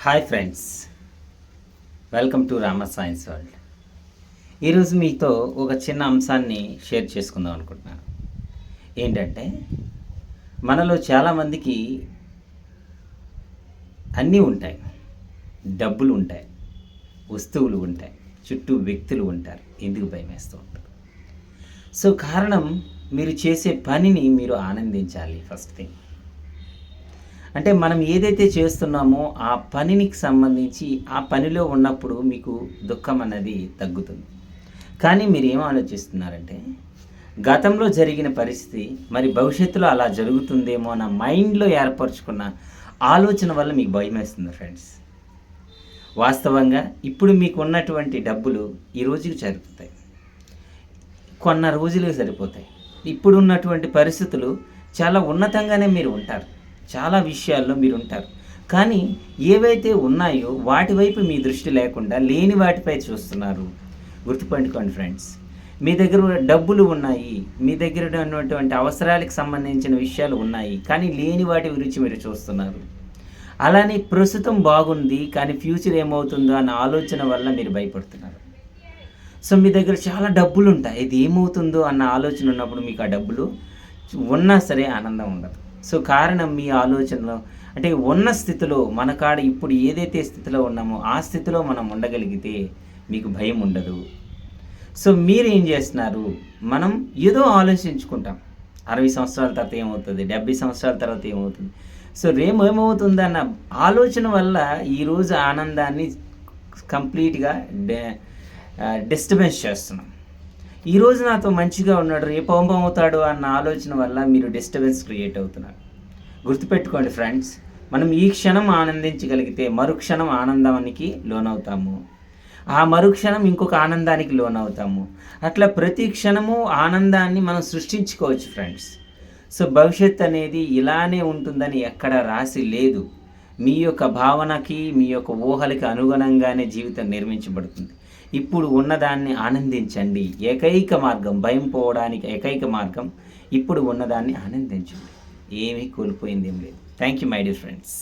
Hi friends, welcome to Rama science world. ఈరోజు మీతో ఒక చిన్న అంశాన్ని షేర్ చేసుకుందాం అనుకుంటున్నాను. ఏంటంటే, మనలో చాలామందికి అన్నీ ఉంటాయి. డబ్బులు ఉంటాయి, వస్తువులు ఉంటాయి, చుట్టూ వ్యక్తులు ఉంటారు. ఎందుకు భయం వేస్తూ ఉంటారు? సో కారణం, మీరు చేసే పనిని మీరు ఆనందించాలి. ఫస్ట్ థింగ్ అంటే, మనం ఏదైతే చేస్తున్నామో ఆ పనికి సంబంధించి ఆ పనిలో ఉన్నప్పుడు మీకు దుఃఖం అన్నది తగ్గుతుంది. కానీ మీరు ఏం ఆలోచిస్తున్నారంటే, గతంలో జరిగిన పరిస్థితి మరి భవిష్యత్తులో అలా జరుగుతుందేమో అన్న మైండ్లో ఏర్పరచుకున్న ఆలోచన వల్ల మీకు భయం వేస్తుంది ఫ్రెండ్స్. వాస్తవంగా ఇప్పుడు మీకు ఉన్నటువంటి డబ్బులు ఈ రోజుకి సరిపోతాయి, కొన్న రోజులకు సరిపోతాయి. ఇప్పుడు ఉన్నటువంటి పరిస్థితులు చాలా ఉన్నతంగానే మీరు ఉంటారు, చాలా విషయాల్లో మీరు ఉంటారు. కానీ ఏవైతే ఉన్నాయో వాటి వైపు మీ దృష్టి లేకుండా లేని వాటిపై చూస్తున్నారు. గుర్తుపెట్టుకోండి ఫ్రెండ్స్, మీ దగ్గర డబ్బులు ఉన్నాయి, మీ దగ్గర ఉన్నటువంటి అవసరాలకు సంబంధించిన విషయాలు ఉన్నాయి, కానీ లేని వాటి గురించి మీరు చూస్తున్నారు. అలానే ప్రస్తుతం బాగుంది, కానీ ఫ్యూచర్ ఏమవుతుందో అన్న ఆలోచన వల్ల మీరు భయపడుతున్నారు. సో మీ దగ్గర చాలా డబ్బులు ఉంటాయి, ఇది ఏమవుతుందో అన్న ఆలోచన ఉన్నప్పుడు మీకు ఆ డబ్బులు ఉన్నా సరే ఆనందం ఉండదు. సో కారణం, మీ ఆలోచనలో అంటే ఉన్న స్థితిలో మన కాడ ఇప్పుడు ఏదైతే స్థితిలో ఉన్నామో ఆ స్థితిలో మనం ఉండగలిగితే మీకు భయం ఉండదు. సో మీరు ఏం చేస్తున్నారు, మనం ఏదో ఆలోచించుకుంటాం. 60 సంవత్సరాల తర్వాత ఏమవుతుంది, 70 సంవత్సరాల తర్వాత ఏమవుతుంది, సో రేపు ఏమవుతుంది అన్న ఆలోచన వల్ల ఈరోజు ఆనందాన్ని కంప్లీట్గా డిస్టర్బెన్స్ చేస్తున్నాం. ఈరోజు నాతో మంచిగా ఉన్నాడు, రేపు అవుతాడు అన్న ఆలోచన వల్ల మీరు డిస్టర్బెన్స్ క్రియేట్ అవుతున్నారు. గుర్తుపెట్టుకోండి ఫ్రెండ్స్, మనం ఈ క్షణం ఆనందించగలిగితే మరుక్షణం ఆనందానికి లోనవుతాము, ఆ మరుక్షణం ఇంకొక ఆనందానికి లోనవుతాము. అట్లా ప్రతి క్షణము ఆనందాన్ని మనం సృష్టించుకోవచ్చు ఫ్రెండ్స్. సో భవిష్యత్ అనేది ఇలానే ఉంటుందని ఎక్కడ రాసి లేదు. మీ యొక్క భావనకి, మీ యొక్క ఊహలకి అనుగుణంగానే జీవితం నిర్మించబడుతుంది. ఇప్పుడు ఉన్నదాన్ని ఆనందించండి. ఏకైక మార్గం, భయం పోవడానికి ఏకైక మార్గం ఇప్పుడు ఉన్నదాన్ని ఆనందించండి. ఏమీ కోల్పోయింది ఏం లేదు. Thank you my dear friends.